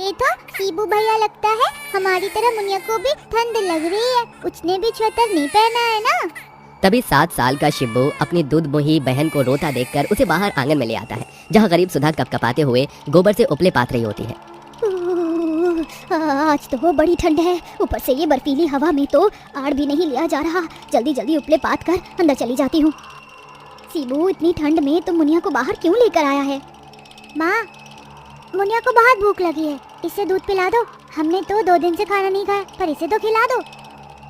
ये था सीबू भैया, लगता है हमारी तरह मुनिया को भी ठंड लग रही है। उसने भी स्वेटर नहीं पहना है ना। तभी 7 साल का शिब्बू अपनी दूध मुही बहन को रोता देखकर उसे बाहर आंगन में ले आता है, जहाँ गरीब सुधा कपकपाते हुए गोबर से उपले पात रही होती है। आज तो बड़ी ठंड है, ऊपर से ये बर्फीली हवा में तो आड़ भी नहीं लिया जा रहा। जल्दी जल्दी उपले पात कर अंदर चली जाती हूँ। सीबू, इतनी ठंड में तुम मुनिया को बाहर क्यों लेकर आया है? माँ, मुनिया को बहुत भूख लगी है, इसे दूध पिला दो। हमने तो 2 दिन से खाना नहीं खाया, पर इसे तो खिला दो।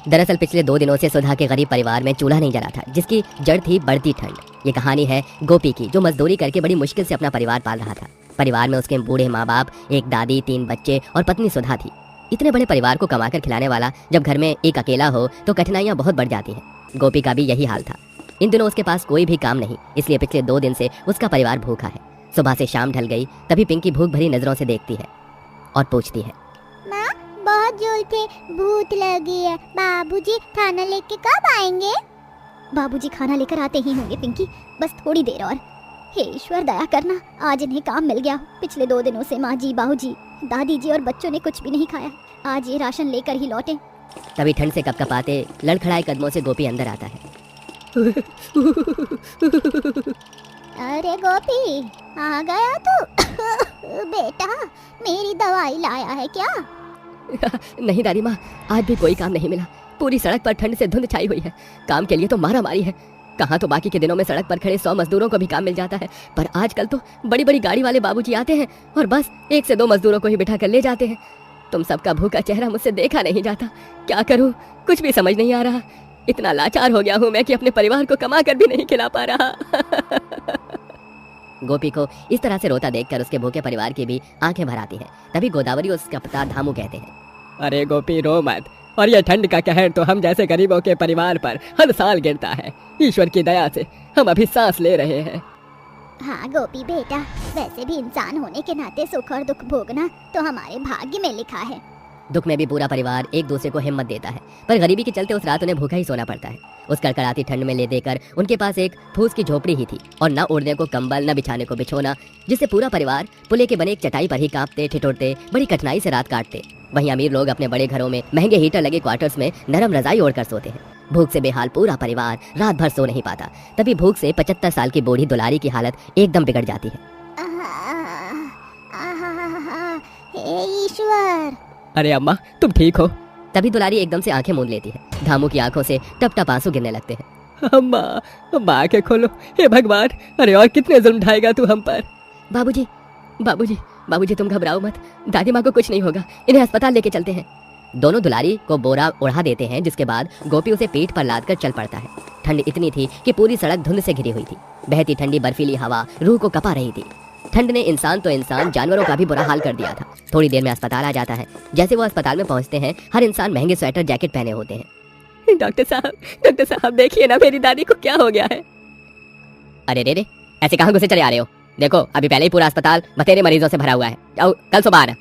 दरअसल पिछले 2 दिनों से सुधा के गरीब परिवार में चूल्हा नहीं जला था, जिसकी जड़ थी बढ़ती ठंड। ये कहानी है गोपी की, जो मजदूरी करके बड़ी मुश्किल से अपना परिवार पाल रहा था। परिवार में उसके बूढ़े माँ बाप, एक दादी, 3 बच्चे और पत्नी सुधा थी। इतने बड़े परिवार को कमाकर खिलाने वाला जब घर में एक अकेला हो तो कठिनाइयाँ बहुत बढ़ जाती हैं। गोपी का भी यही हाल था। इन दिनों उसके पास कोई भी काम नहीं, इसलिए पिछले 2 दिन से उसका परिवार भूखा है। सुबह से शाम ढल गई, तभी पिंकी भूख भरी नजरों से देखती है और पूछती है, माँ, बहुत जोर से भूख लगी है, बाबूजी खाना लेके कब आएंगे? बाबूजी खाना लेकर आते ही होंगे पिंकी, बस थोड़ी देर और। हे ईश्वर, दया करना, आज इन्हें काम मिल गया। पिछले 2 दिनों से माँ जी, बाबू जी, दादी जी और बच्चों ने कुछ भी नहीं खाया। आज ये राशन लेकर ही लौटे। तभी ठंड से कपकपाते लड़खड़ाए कदमों से गोपी अंदर आता है। अरे गोपी, आ गया तू? बेटा, मेरी दवाई लाया है क्या? नहीं दादी माँ, आज भी कोई काम नहीं मिला। पूरी सड़क पर ठंड से धुंध छाई हुई है। काम के लिए तो मारा मारी है। कहाँ तो बाकी के दिनों में सड़क पर खड़े 100 मजदूरों को भी काम मिल जाता है, पर आजकल तो बड़ी बड़ी गाड़ी वाले बाबूजी आते हैं और बस 1 से 2 मजदूरों को ही बिठा कर ले जाते हैं। तुम सबका भूखा चेहरा मुझसे देखा नहीं जाता। क्या करूँ, कुछ भी समझ नहीं आ रहा। इतना लाचार हो गया हूँ मैं कि अपने परिवार को कमा कर भी नहीं खिला पा रहा। गोपी को इस तरह से रोता देखकर उसके भूखे परिवार की भी आंखें भर आती हैं। तभी गोदावरी उसका पिता धामू कहते हैं, अरे गोपी, रो मत। और ये ठंड का कहर तो हम जैसे गरीबों के परिवार पर हर साल गिरता है। ईश्वर की दया से हम अभी सांस ले रहे हैं। हाँ गोपी बेटा, वैसे भी इंसान होने के नाते सुख और दुख भोगना तो हमारे भाग्य में लिखा है। दुख में भी पूरा परिवार एक दूसरे को हिम्मत देता है, पर गरीबी के चलते उस रात उन्हें भूखा ही सोना पड़ता है। उस कड़कड़ाती ठंड में ले देकर उनके पास एक फूस की झोपड़ी ही थी और न ओढ़ने को कंबल, न बिछाने को बिछोना, जिससे पूरा परिवार पुले के बने एक चटाई पर ही कांपते ठिठुरते बड़ी कठिनाई से रात काटते। वहीं अमीर लोग अपने बड़े घरों में महंगे हीटर लगे क्वार्टर्स में नरम रजाई ओढ़कर सोते हैं। भूख से बेहाल पूरा परिवार रात भर सो नहीं पाता। तभी भूख से 75 साल की बूढ़ी दुलारी की हालत एकदम बिगड़ जाती है। हे ईश्वर! अरे अम्मा, तुम ठीक हो? तभी दुलारी एकदम से आंखें मूंद लेती है। धामू की आंखों से टप टप आंसू गिरने लगते हैं। अम्मा, अम्मा आंखें खोलो। हे भगवान, अरे और कितने जुल्म ढाएगा तू हम पर? बाबूजी, बाबूजी, बाबूजी तुम घबराओ मत, दादी माँ को कुछ नहीं होगा, इन्हें अस्पताल लेके चलते हैं। दोनों दुलारी को बोरा ओढ़ा देते हैं, जिसके बाद गोपी उसे पीठ पर लादकर चल पड़ता है। ठंड इतनी थी कि पूरी सड़क धुंध से घिरी हुई थी। बहती ठंडी बर्फीली हवा रूह को कपा रही थी। ठंड ने इंसान तो इंसान, जानवरों का भी बुरा हाल कर दिया था। थोड़ी देर में अस्पताल आ जाता है। जैसे वो अस्पताल में पहुंचते हैं, हर इंसान महंगे स्वेटर जैकेट पहने होते हैं। डॉक्टर साहब देखिए ना, मेरी दादी को क्या हो गया है? अरे रे रे, ऐसे कहाँ घुसे चले आ रहे हो? देखो, अभी पहले ही पूरा अस्पताल बतेरे मरीजों से भरा हुआ है। आओ, कल सुबह आना।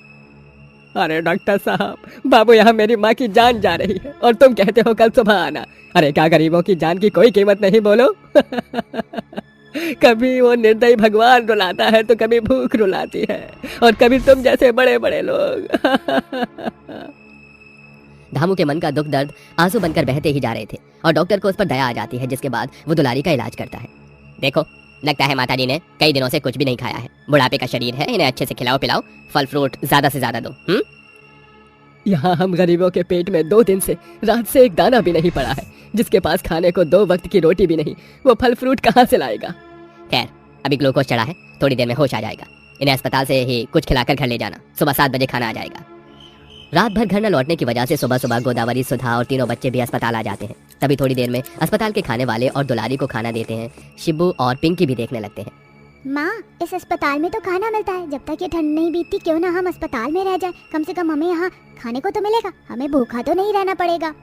अरे डॉक्टर साहब, बाबू, यहाँ मेरी माँ की जान जा रही है और तुम कहते हो कल सुबह आना। अरे क्या गरीबों की जान की कोई कीमत नहीं, बोलो? कभी वो निर्दयी भगवान रुलाता है तो कभी भूख रुलाती है, और कभी तुम जैसे बड़े बड़े लोग। धामू के मन का दुख दर्द आंसू बनकर बहते ही जा रहे थे और डॉक्टर को उस पर दया आ जाती है, जिसके बाद वो दुलारी का इलाज करता है। देखो, लगता है माताजी ने कई दिनों से कुछ भी नहीं खाया है। बुढ़ापे का शरीर है, इन्हें अच्छे से खिलाओ पिलाओ, फल फ्रूट ज्यादा से ज्यादा दो। यहाँ हम गरीबों के पेट में 2 दिन से रात से एक दाना भी नहीं पड़ा है। जिसके पास खाने को 2 वक्त की रोटी भी नहीं, वो फल फ्रूट कहाँ से लाएगा? खैर, अभी ग्लूकोज चढ़ा है, थोड़ी देर में होश आ जाएगा। इन्हें अस्पताल से ही कुछ खिलाकर घर ले जाना। सुबह 7 बजे खाना आ जाएगा। रात भर घर न लौटने की वजह से सुबह सुबह गोदावरी, सुधा और तीनों बच्चे भी अस्पताल आ जाते हैं। तभी थोड़ी देर में अस्पताल के खाने वाले और दुलारी को खाना देते हैं। शिब्बू और पिंकी भी देखने लगते हैं। माँ, इस अस्पताल में तो खाना मिलता है। जब तक ये ठंड नहीं बीतती, क्यों ना हम अस्पताल में रह जाएं। कम से कम हमें यहाँ खाने को तो मिलेगा, हमें भूखा तो नहीं रहना पड़ेगा।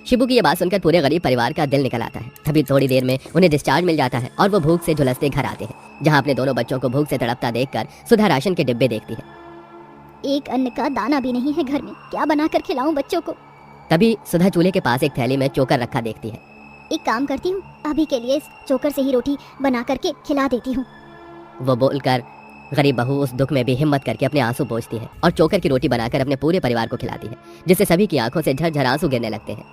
शिबू की ये बात सुनकर पूरे गरीब परिवार का दिल निकल आता है। तभी थोड़ी देर में उन्हें डिस्चार्ज मिल जाता है और वो भूख से झुलसते घर आते हैं, जहाँ अपने दोनों बच्चों को भूख से तड़पता देखकर सुधा राशन के डिब्बे देखती है। एक अन्न का दाना भी नहीं है घर में, क्या बनाकर खिलाऊं बच्चों को? तभी सुधा चूल्हे के पास एक थैली में चोकर रखा देखती है। एक काम करती हूँ, अभी के लिए इस चोकर से ही रोटी बना करके खिला देती हूँ। वो बोलकर गरीब बहू उस दुख में भी हिम्मत करके अपने आंसू पोंछती है और चोकर की रोटी बनाकर अपने पूरे परिवार को खिलाती है, जिससे सभी की आंखों से झरझर आंसू गिरने लगते हैं।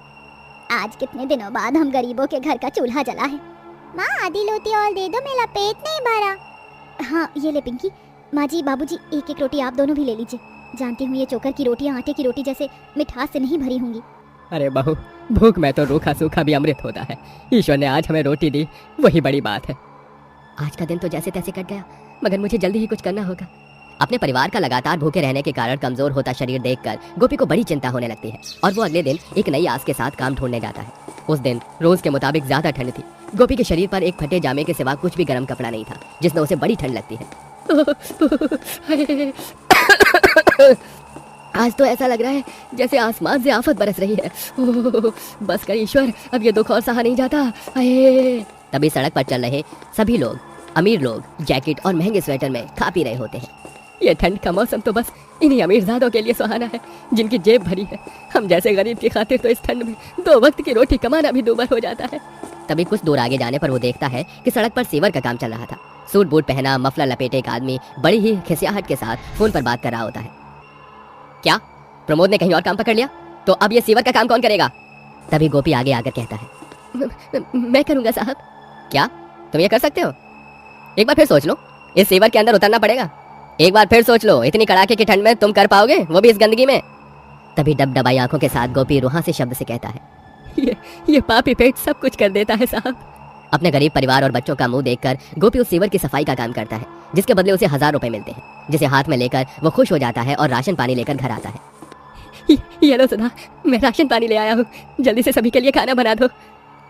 आज कितने दिनों बाद हम गरीबों के घर का चूल्हा जला है। माँ आधी लोटी और दे दो, मेरा पेट नहीं भरा। हाँ ये ले पिंकी। माँ जी बाबूजी एक एक रोटी आप दोनों भी ले लीजिए। जानती हूँ ये चोकर की रोटियाँ आटे की रोटी जैसे मिठास से नहीं भरी होंगी। अरे बहू, भूख में तो रूखा सूखा भी अमृत होता है। ईश्वर ने आज हमें रोटी दी, वही बड़ी बात है। आज का दिन तो जैसे तैसे कट गया, मगर मुझे जल्दी ही कुछ करना होगा। अपने परिवार का लगातार भूखे रहने के कारण कमजोर होता शरीर देखकर गोपी को बड़ी चिंता होने लगती है और वो अगले दिन एक नई आस के साथ काम ढूंढने जाता है। उस दिन रोज के मुताबिक ज्यादा ठंड थी। गोपी के शरीर पर एक फटे जामे के सिवा कुछ भी गर्म कपड़ा नहीं था, जिसमें उसे बड़ी ठंड लगती है। आज तो ऐसा लग रहा है जैसे आसमान से आफत बरस रही है। बस कर ईश्वर, अब ये दुख और सहा नहीं जाता। तभी सड़क पर चल रहे सभी लोग, अमीर लोग जैकेट और महंगे स्वेटर में खा पी रहे होते हैं। ये ठंड का मौसम तो बस इन्हीं अमीरजादों के लिए सुहाना है, जिनकी जेब भरी है। हम जैसे गरीब की खातिर तो इस ठंड में 2 वक्त की रोटी कमाना भी दूभर हो जाता है। तभी कुछ दूर आगे जाने पर वो देखता है कि सड़क पर सीवर का काम चल रहा था। सूट बूट पहना, मफलर लपेटे एक आदमी बड़ी ही खिसियाहट के साथ फोन पर बात कर रहा होता है। क्या प्रमोद ने कहीं और काम पकड़ लिया? तो अब ये सीवर का काम कौन करेगा? तभी गोपी आगे आकर कहता है, मैं करूंगा साहब। क्या तुम ये कर सकते हो? एक बार फिर सोच लो, इस सीवर के अंदर उतरना पड़ेगा। एक बार फिर सोच लो, इतनी कड़ाके की ठंड में तुम कर पाओगे, वो भी इस गंदगी में? तभी डबडबाई आंखों के साथ गोपी रुहा से शब्द से कहता है, ये पापी पेट सब कुछ कर देता है साहब। अपने गरीब परिवार और बच्चों का मुंह देखकर गोपी उस सीवर की सफाई का काम करता है, जिसके बदले उसे 1000 रुपए मिलते हैं, जिसे हाथ में लेकर वो खुश हो जाता है और राशन पानी लेकर घर आता है। ये लो सुधा, मैं राशन पानी ले आया हूँ, जल्दी से सभी के लिए खाना बना दो।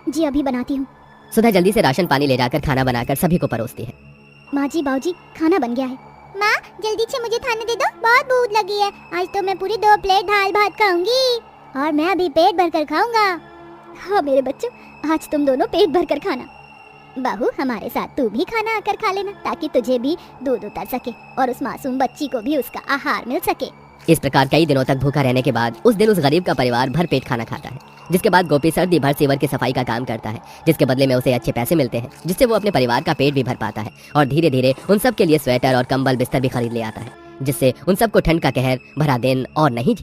जी अभी बनाती हूँ। सुधा जल्दी से राशन पानी ले जाकर खाना बनाकर सभी को परोसती है। माँ जी बाबूजी खाना बन गया है। माँ जल्दी से मुझे खाना दे दो, बहुत भूख लगी है। आज तो मैं पूरी 2 प्लेट दाल भात खाऊंगी और मैं अभी पेट भर कर खाऊंगा। हाँ मेरे बच्चों, आज तुम दोनों पेट भर कर खाना। बहू हमारे साथ तू भी खाना आकर खा लेना, ताकि तुझे भी दूध उतर सके और उस मासूम बच्ची को भी उसका आहार मिल सके। इस प्रकार कई दिनों तक भूखा रहने के बाद उस दिन उस गरीब का परिवार भर पेट खाना खाता है, जिसके बाद गोपी सर्दी भर सीवर की सफाई का काम करता है, जिसके बदले में उसे अच्छे पैसे मिलते हैं, जिससे वो अपने परिवार का पेट भी भर पाता है और धीरे धीरे उन सब के लिए स्वेटर और कंबल बिस्तर भी खरीद ले आता है, जिससे उन सबको ठंड का कहर भरा दिन और नहीं